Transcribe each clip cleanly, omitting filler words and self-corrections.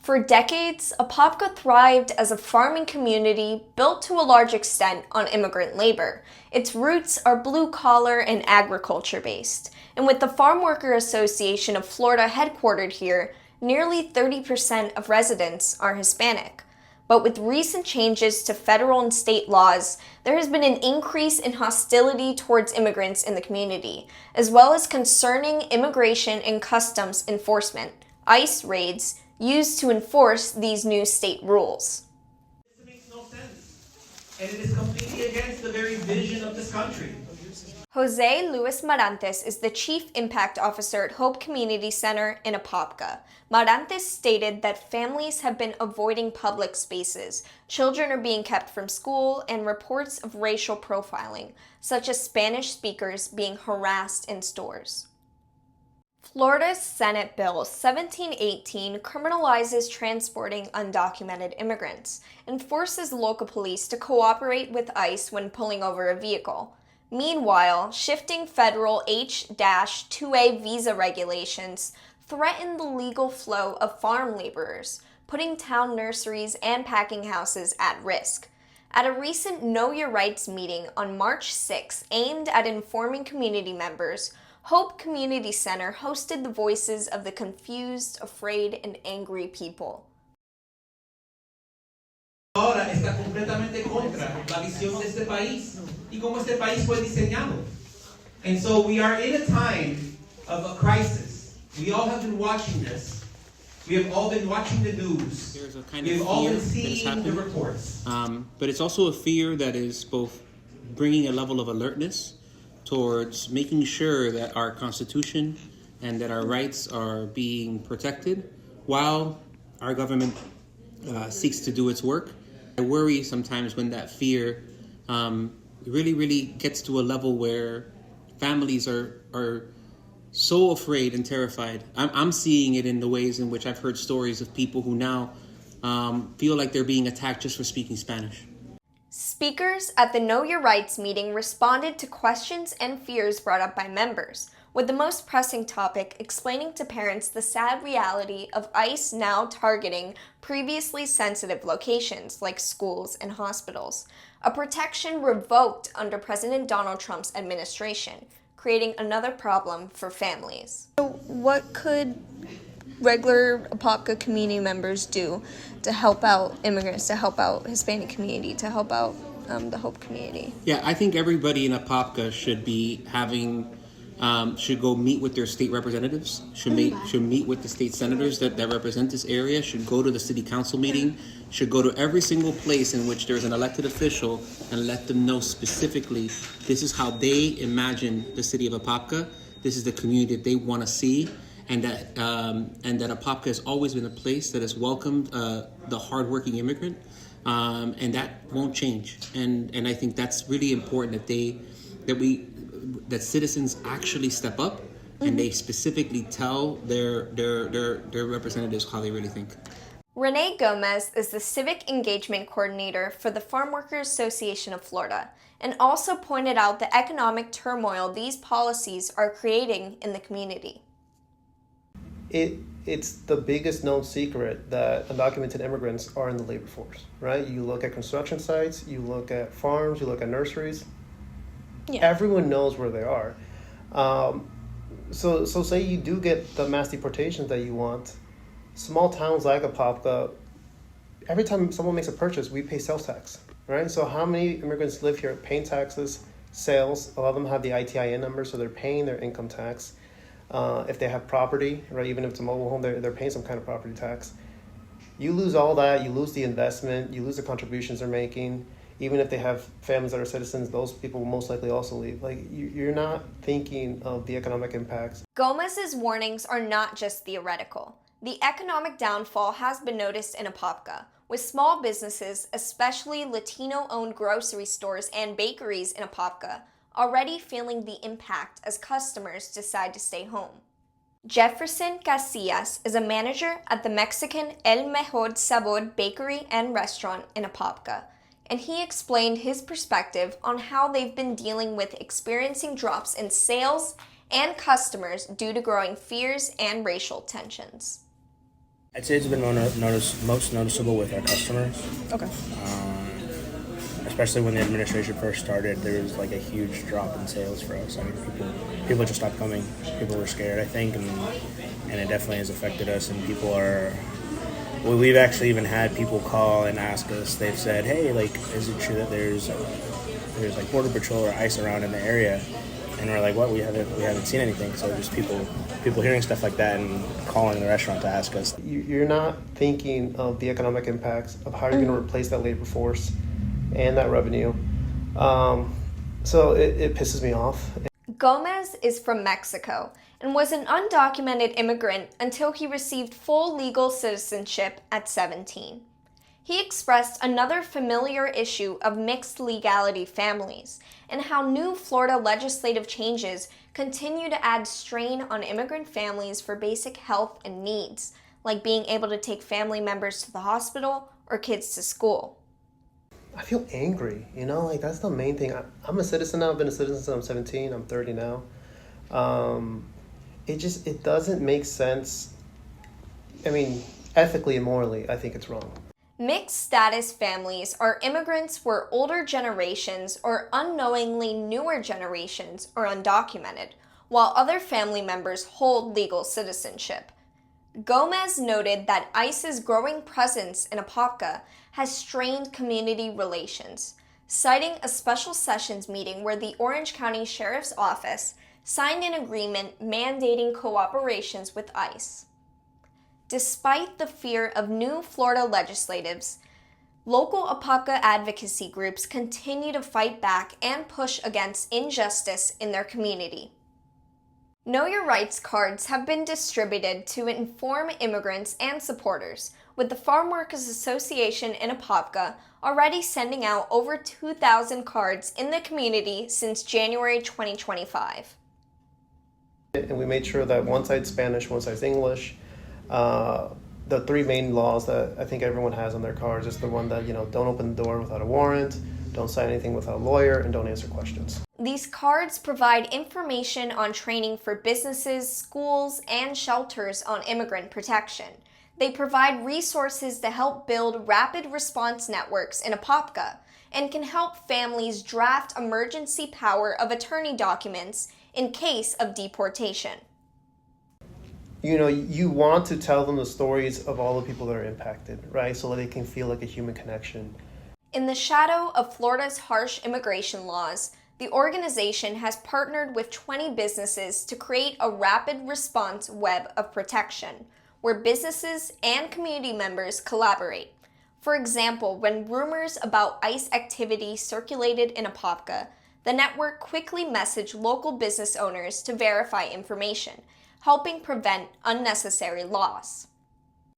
For decades, Apopka thrived as a farming community built to a large extent on immigrant labor. Its roots are blue-collar and agriculture-based, and with the Farmworkers Association of Florida headquartered here, nearly 30% of residents are Hispanic. But with recent changes to federal and state laws, there has been an increase in hostility towards immigrants in the community, as well as concerning immigration and customs enforcement, ICE raids, used to enforce these new state rules. This makes no sense, and it is completely against the very vision of this country. Jose Luis Marantes is the Chief Impact Officer at Hope Community Center in Apopka. Marantes stated that families have been avoiding public spaces, children are being kept from school, and reports of racial profiling, such as Spanish speakers being harassed in stores. Florida's Senate Bill 1718 criminalizes transporting undocumented immigrants and forces local police to cooperate with ICE when pulling over a vehicle. Meanwhile, shifting federal H-2A visa regulations threaten the legal flow of farm laborers, putting town nurseries and packing houses at risk. At a recent Know Your Rights meeting on March 6 aimed at informing community members, Hope Community Center hosted the voices of the confused, afraid, and angry people. Ahora está completamente contra la visión de este país y cómo este país fue diseñado. And so we are in a time of a crisis. We all have been watching this. We have all been watching the news. There's a kind We've of all fear been that has seeing happened. the reports. But it's also a fear that is both bringing a level of alertness towards making sure that our Constitution and that our rights are being protected while our government seeks to do its work. I worry sometimes when that fear really gets to a level where families are so afraid and terrified. I'm seeing it in the ways in which I've heard stories of people who now feel like they're being attacked just for speaking Spanish. Speakers at the Know Your Rights meeting responded to questions and fears brought up by members, with the most pressing topic explaining to parents the sad reality of ICE now targeting previously sensitive locations like schools and hospitals, a protection revoked under President Donald Trump's administration, creating another problem for families. So what could regular Apopka community members do to help out immigrants, to help out Hispanic community, to help out the Hope community? Yeah, I think everybody in Apopka should be having, should go meet with their state representatives, should meet with the state senators that represent this area, should go to the city council meeting, should go to every single place in which there's an elected official and let them know specifically this is how they imagine the city of Apopka, this is the community that they want to see, and that Apopka has always been a place that has welcomed the hardworking immigrant, and that won't change. And I think that's really important that citizens actually step up and they specifically tell their representatives how they really think. Renee Gomez is the Civic Engagement Coordinator for the Farmworkers Association of Florida, and also pointed out the economic turmoil these policies are creating in the community. It's the biggest known secret that undocumented immigrants are in the labor force, right? You look at construction sites, you look at farms, you look at nurseries. Yeah. Everyone knows where they are. So say you do get the mass deportations that you want. Small towns like Apopka, every time someone makes a purchase, we pay sales tax, right? So how many immigrants live here paying taxes, sales? A lot of them have the ITIN number, so they're paying their income tax. If they have property, right, even if it's a mobile home, they're paying some kind of property tax. You lose all that, you lose the investment, you lose the contributions they're making. Even if they have families that are citizens, those people will most likely also leave. Like, you're not thinking of the economic impacts. Gomez's warnings are not just theoretical. The economic downfall has been noticed in Apopka, with small businesses, especially Latino-owned grocery stores and bakeries in Apopka, already feeling the impact as customers decide to stay home. Jefferson Casillas is a manager at the Mexican El Mejor Sabor Bakery and Restaurant in Apopka, and he explained his perspective on how they've been dealing with experiencing drops in sales and customers due to growing fears and racial tensions. I'd say it's been most noticeable with our customers. Okay. Especially when the administration first started, there was like a huge drop in sales for us. I mean, people just stopped coming. People were scared, I think, and it definitely has affected us. And people are. Well, we've actually even had people call and ask us. They've said, "Hey, like, is it true that there's like border patrol or ICE around in the area?" And we're like, "What? We haven't seen anything." So just people hearing stuff like that and calling the restaurant to ask us. You're not thinking of the economic impacts of how you're going to replace that labor force and that revenue. So it pisses me off. Gomez is from Mexico and was an undocumented immigrant until he received full legal citizenship at 17. He expressed another familiar issue of mixed legality families and how new Florida legislative changes continue to add strain on immigrant families for basic health and needs, like being able to take family members to the hospital or kids to school. I feel angry, like that's the main thing. I'm a citizen now. I've been a citizen since I'm 17. I'm 30 now. It doesn't make sense. I mean, ethically and morally, I think it's wrong. Mixed status families are immigrants where older generations or unknowingly newer generations are undocumented, while other family members hold legal citizenship. Gomez noted that ICE's growing presence in Apopka has strained community relations, citing a special sessions meeting where the Orange County Sheriff's Office signed an agreement mandating cooperations with ICE. Despite the fear of new Florida legislatives, local Apopka advocacy groups continue to fight back and push against injustice in their community. Know Your Rights cards have been distributed to inform immigrants and supporters, with the Farmworkers Association in Apopka already sending out over 2,000 cards in the community since January 2025. And we made sure that one side's Spanish, one side's English. The three main laws that I think everyone has on their cards is the one that, don't open the door without a warrant, don't sign anything without a lawyer, and don't answer questions. These cards provide information on training for businesses, schools, and shelters on immigrant protection. They provide resources to help build rapid response networks in Apopka and can help families draft emergency power of attorney documents in case of deportation. You want to tell them the stories of all the people that are impacted, right? So that they can feel like a human connection. In the shadow of Florida's harsh immigration laws, the organization has partnered with 20 businesses to create a rapid response web of protection, where businesses and community members collaborate. For example, when rumors about ICE activity circulated in Apopka, the network quickly messaged local business owners to verify information, helping prevent unnecessary loss.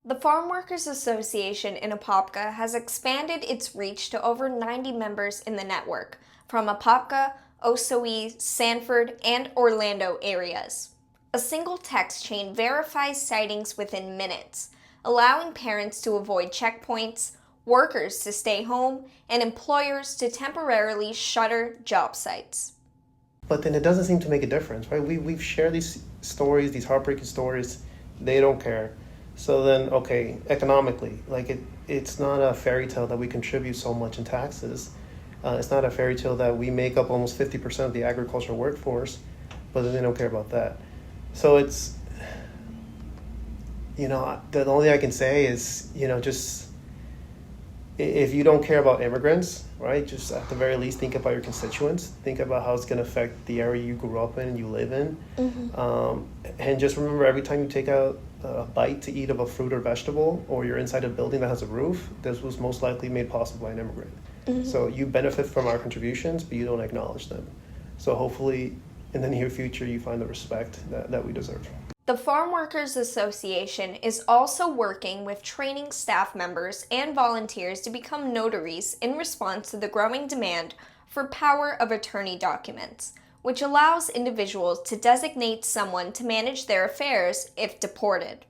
The Farmworkers Association in Apopka has expanded its reach to over 90 members in the network, from Apopka, Ocoee, Sanford, and Orlando areas. A single text chain verifies sightings within minutes, allowing parents to avoid checkpoints, workers to stay home, and employers to temporarily shutter job sites. But then it doesn't seem to make a difference, right? We've shared these stories, these heartbreaking stories. They don't care. So then, okay, economically, it's not a fairy tale that we contribute so much in taxes. It's not a fairy tale that we make up almost 50% of the agricultural workforce, but then they don't care about that. So it's, the only thing I can say is, just if you don't care about immigrants, right, just at the very least think about your constituents, think about how it's going to affect the area you grew up in and you live in. And just remember, every time you take out a bite to eat of a fruit or vegetable, or you're inside a building that has a roof, this was most likely made possible by an immigrant. So you benefit from our contributions, but you don't acknowledge them. So hopefully in the near future you find the respect that we deserve. The Farmworkers Association is also working with training staff members and volunteers to become notaries in response to the growing demand for power of attorney documents, which allows individuals to designate someone to manage their affairs if deported.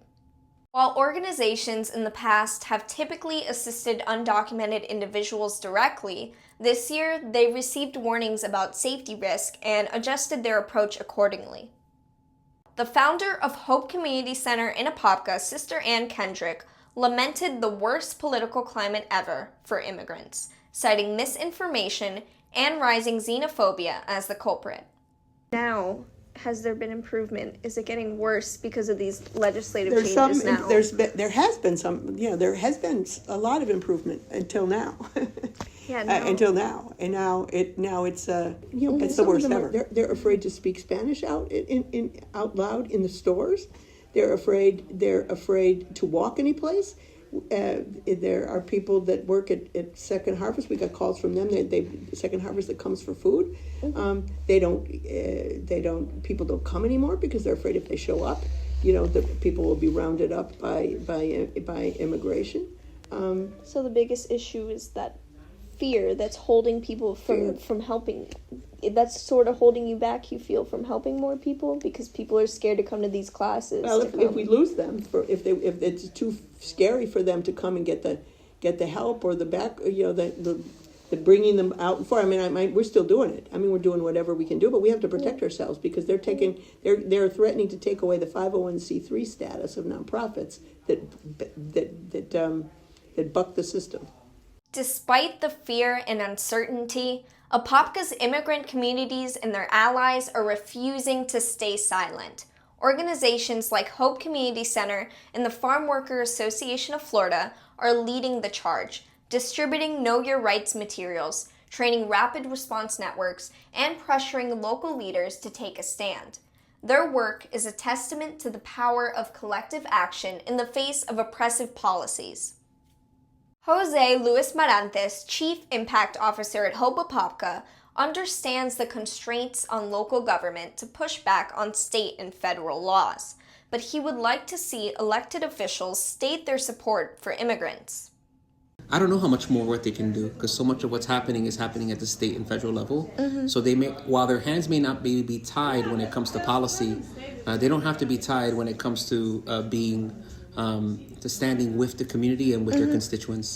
While organizations in the past have typically assisted undocumented individuals directly, this year they received warnings about safety risk and adjusted their approach accordingly. The founder of Hope Community Center in Apopka, Sister Ann Kendrick, lamented the worst political climate ever for immigrants, citing misinformation and rising xenophobia as the culprit. Now, has there been improvement? Is it getting worse because of these legislative changes now? There has been some, there has been a lot of improvement until now. Yeah, until now, and now it's it's the worst ever. They're afraid to speak Spanish out loud in the stores. They're afraid to walk any place. There are people that work at Second Harvest. We got calls from them. They Second Harvest that comes for food. People don't come anymore because they're afraid if they show up, the people will be rounded up by immigration. So the biggest issue is that fear that's holding people from helping. That's sort of holding you back, you feel, from helping more people because people are scared to come to these classes. Well, if we lose them, if it's too scary for them to come and get the help or the back, the bringing them out for. We're still doing it. We're doing whatever we can do, but we have to protect ourselves because they're threatening to take away the 501c3 status of nonprofits that buck the system. Despite the fear and uncertainty, Apopka's immigrant communities and their allies are refusing to stay silent. Organizations like Hope Community Center and the Farmworkers Association of Florida are leading the charge, distributing Know Your Rights materials, training rapid response networks, and pressuring local leaders to take a stand. Their work is a testament to the power of collective action in the face of oppressive policies. Jose Luis Marantes, Chief Impact Officer at Hope Apopka, understands the constraints on local government to push back on state and federal laws, but he would like to see elected officials state their support for immigrants. I don't know how much more work they can do because so much of what's happening is happening at the state and federal level. So while their hands may not be tied when it comes to policy, they don't have to be tied when it comes to standing with the community and with their constituents.